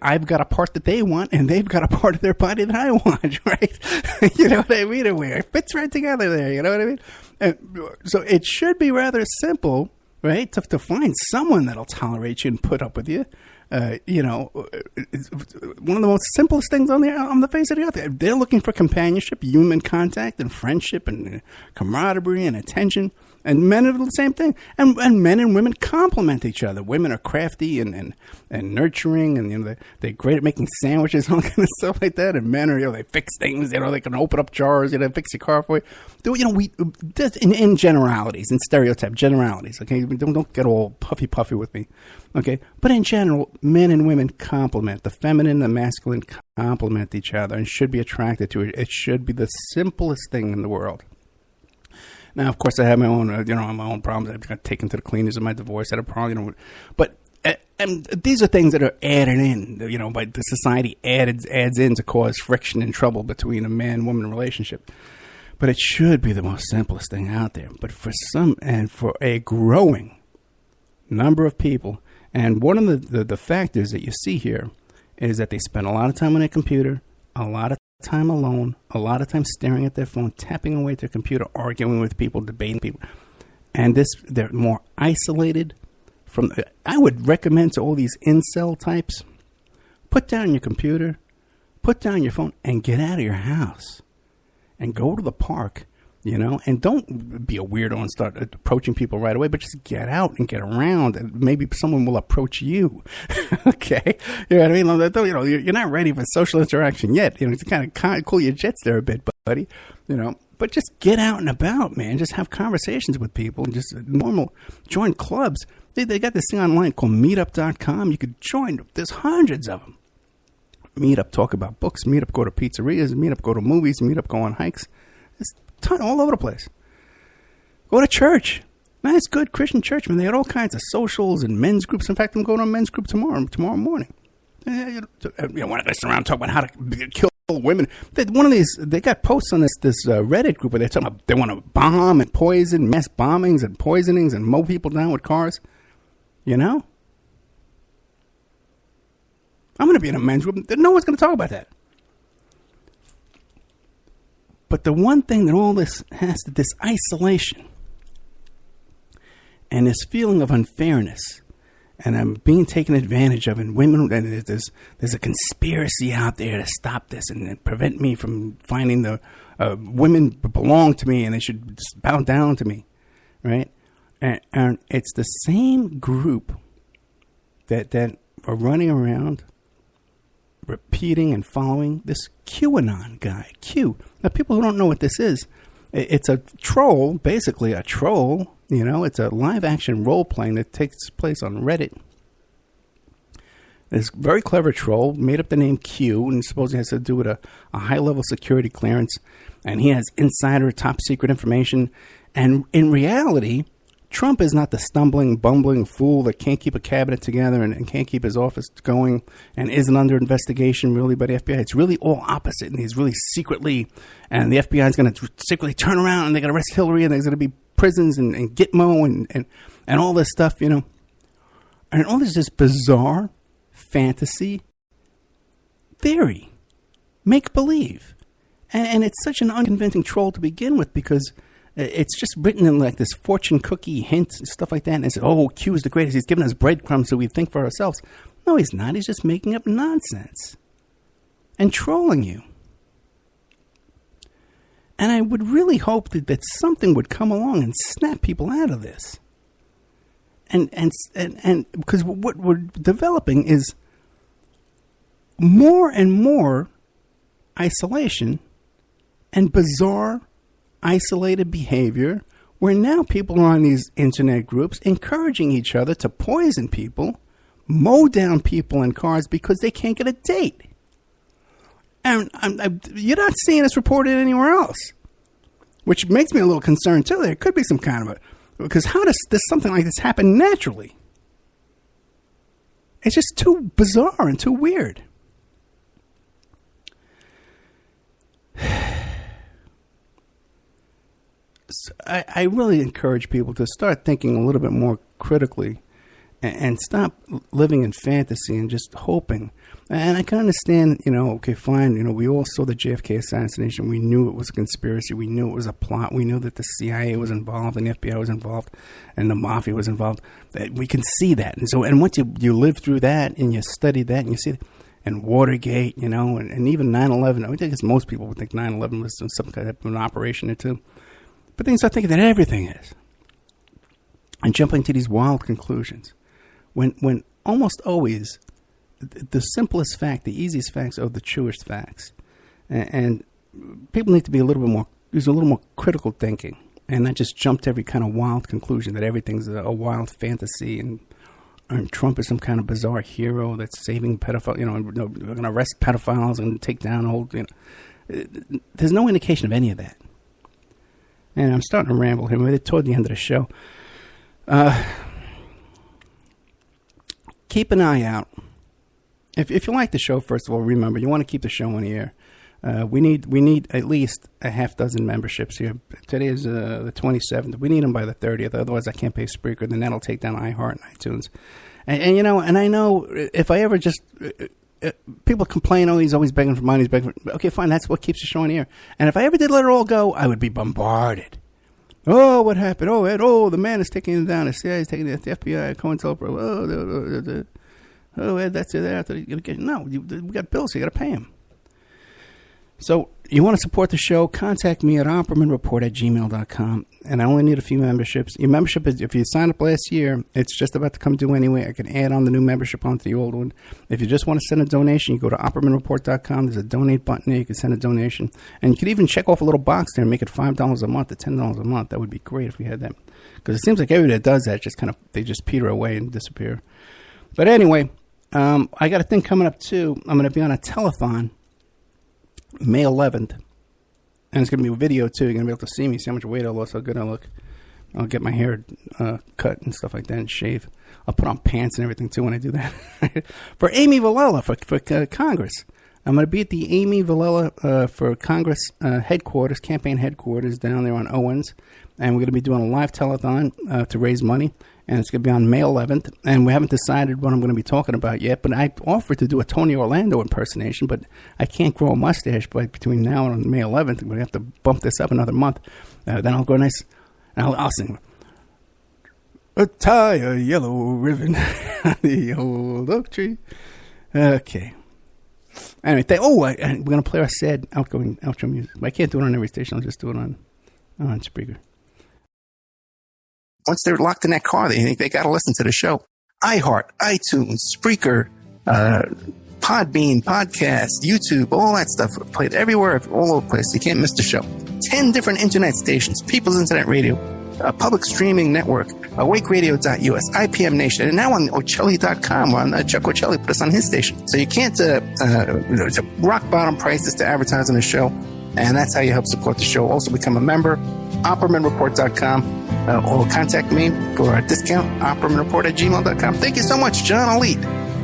[SPEAKER 4] I've got a part that they want, and they've got a part of their body that I want, right? You know what I mean? It fits right together there, you know what I mean? And so it should be rather simple, right, to find someone that'll tolerate you and put up with you. It's one of the most simplest things on the face of the earth. They're looking for companionship, human contact, and friendship, and camaraderie, and attention. And men are the same thing. And men and women complement each other. Women are crafty and nurturing, and they're great at making sandwiches and all kind of stuff like that. And men are, they fix things. They can open up jars. Fix your car for you. We in generalities, in stereotype generalities. Okay, don't get all puffy with me. Okay, but in general, men and women complement. The feminine and the masculine complement each other and should be attracted to it. It should be the simplest thing in the world. Now, of course, I have my own, my own problems. I got taken to the cleaners in my divorce. I had a problem, but and these are things that are added in, by the society adds in to cause friction and trouble between a man-woman relationship. But it should be the most simplest thing out there. But for a growing number of people, and one of the factors that you see here is that they spend a lot of time on their computer, a lot of time alone, a lot of time staring at their phone, tapping away at their computer, arguing with people, debating people. And they're more isolated from. I would recommend to all these incel types, put down your computer, put down your phone and get out of your house and go to the park, you know, and don't be a weirdo and start approaching people right away, but just get out and get around, and maybe someone will approach you. Okay? You know what I mean? You know, you're not ready for social interaction yet. You know, to kind of cool your jets there a bit, buddy, you know. But just get out and about, man. Just have conversations with people and just join clubs. They got this thing online called meetup.com. You could join. There's hundreds of them. Meetup, talk about books. Meetup, go to pizzerias. Meetup, go to movies. Meetup, go on hikes. There's a ton all over the place. Go to church. Man, it's good Christian church, man. They got all kinds of socials and men's groups. In fact, I'm going to a men's group tomorrow morning. You know, want to listen around and talk about how to kill women. One of these, they got posts on this Reddit group where they're talking about they want to bomb and poison, mass bombings and poisonings and mow people down with cars. You know? I'm going to be in a men's group. No one's going to talk about that. But the one thing that all this has to, this isolation and this feeling of unfairness, and I'm being taken advantage of, and women, and there's a conspiracy out there to stop this and prevent me from finding the women belong to me and they should just bow down to me, right? And it's the same group that are running around repeating and following this QAnon guy, Q. Now, people who don't know what this is, it's a troll, basically a troll. You know, it's a live-action role-playing that takes place on Reddit. This very clever troll made up the name Q, and supposedly has to do with a high-level security clearance, and he has insider top-secret information. And in reality, Trump is not the stumbling, bumbling fool that can't keep a cabinet together and can't keep his office going and isn't under investigation really by the FBI. It's really all opposite, and he's really secretly, and the FBI is going to secretly turn around and they're going to arrest Hillary, and there's going to be prisons and Gitmo and all this stuff, you know. And all this bizarre fantasy theory, make-believe. And it's such an unconvincing troll to begin with because it's just written in like this fortune cookie hint and stuff like that. And it's, oh, Q is the greatest. He's giving us breadcrumbs so we think for ourselves. No, he's not. He's just making up nonsense and trolling you. And I would really hope that something would come along and snap people out of this. And because what we're developing is more and more isolation and bizarre isolated behavior where now people are on these internet groups encouraging each other to poison people, mow down people in cars because they can't get a date. And you're not seeing this reported anywhere else, which makes me a little concerned too. There could be some kind of because how does something like this happen naturally? It's just too bizarre and too weird. So I really encourage people to start thinking a little bit more critically and stop living in fantasy and just hoping. And I can understand, you know, okay, fine. You know, we all saw the JFK assassination. We knew it was a conspiracy. We knew it was a plot. We knew that the CIA was involved and the FBI was involved and the mafia was involved. We can see that. And so, and once you live through that and you study that and you see, and Watergate, you know, and even 9/11. I think most people would think 9/11 was some kind of an operation or two. But then you start thinking that everything is. And jumping to these wild conclusions. When almost always the simplest fact, the easiest facts are the truest facts. And people need to be use a little more critical thinking and not just jump to every kind of wild conclusion that everything's a wild fantasy and Trump is some kind of bizarre hero that's saving pedophiles, you know, we're going to arrest pedophiles and take down old, you know. There's no indication of any of that. And I'm starting to ramble here. We're toward the end of the show. Keep an eye out. If you like the show, first of all, remember, you want to keep the show on the air. We need at least a half dozen memberships here. Today is the 27th. We need them by the 30th. Otherwise, I can't pay Spreaker. Then that'll take down iHeart and iTunes. And you know, and I know if I ever just... people complain, oh, he's always begging for money. He's begging for... Okay, fine. That's what keeps the show on the air. And if I ever did let it all go, I would be bombarded. Oh, what happened? Oh, Ed, the man is taking it down. The CIA is taking it. The FBI, COINTELPRO. Oh, Ed, that's it. No, we got bills. You got to pay him. So you want to support the show, contact me at oppermanreport@gmail.com. And I only need a few memberships. Your membership is, if you signed up last year, it's just about to come due anyway. I can add on the new membership onto the old one. If you just want to send a donation, you go to oppermanreport.com. There's a donate button there. You can send a donation. And you can even check off a little box there and make it $5 a month or $10 a month. That would be great if we had that. Because it seems like everybody that does that just kind of, they just peter away and disappear. But anyway, I got a thing coming up too. I'm going to be on a telethon May 11th. And it's going to be a video, too. You're going to be able to see me, see how much weight I lost, how good I look. I'll get my hair cut and stuff like that and shave. I'll put on pants and everything, too, when I do that. For Amy Villela, for Congress. I'm going to be at the Amy Villela for Congress headquarters, campaign headquarters down there on Owens. And we're going to be doing a live telethon to raise money. And it's going to be on May 11th. And we haven't decided what I'm going to be talking about yet. But I offered to do a Tony Orlando impersonation. But I can't grow a mustache between now and May 11th. We're going to have to bump this up another month. Then I'll go nice. And I'll sing. Tie a yellow ribbon on the old oak tree. Okay. Anyway, we're going to play our sad outro music. But I can't do it on every station. I'll just do it on Spreaker. Once they're locked in that car, they think they got to listen to the show. iHeart, iTunes, Spreaker, Podbean, Podcast, YouTube, all that stuff. Played everywhere, all over the place. You can't miss the show. 10 different internet stations, People's Internet Radio, a public streaming network, awakeradio.us, IPM Nation, and now on Ocelli.com, on Chuck Ocelli put us on his station. So you can't, it's rock bottom prices to advertise on the show, and that's how you help support the show. Also become a member, oppermanreport.com. Or contact me for a discount, oppermanreport@gmail.com. Thank you so much, John Elite.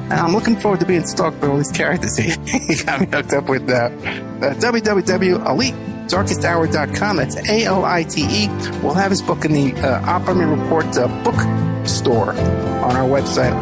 [SPEAKER 4] I'm looking forward to being stalked by all these characters here. He got me hooked up with www.elitedarkesthour.com. That's ALITE. We'll have his book in the Opperman Report book store on our website.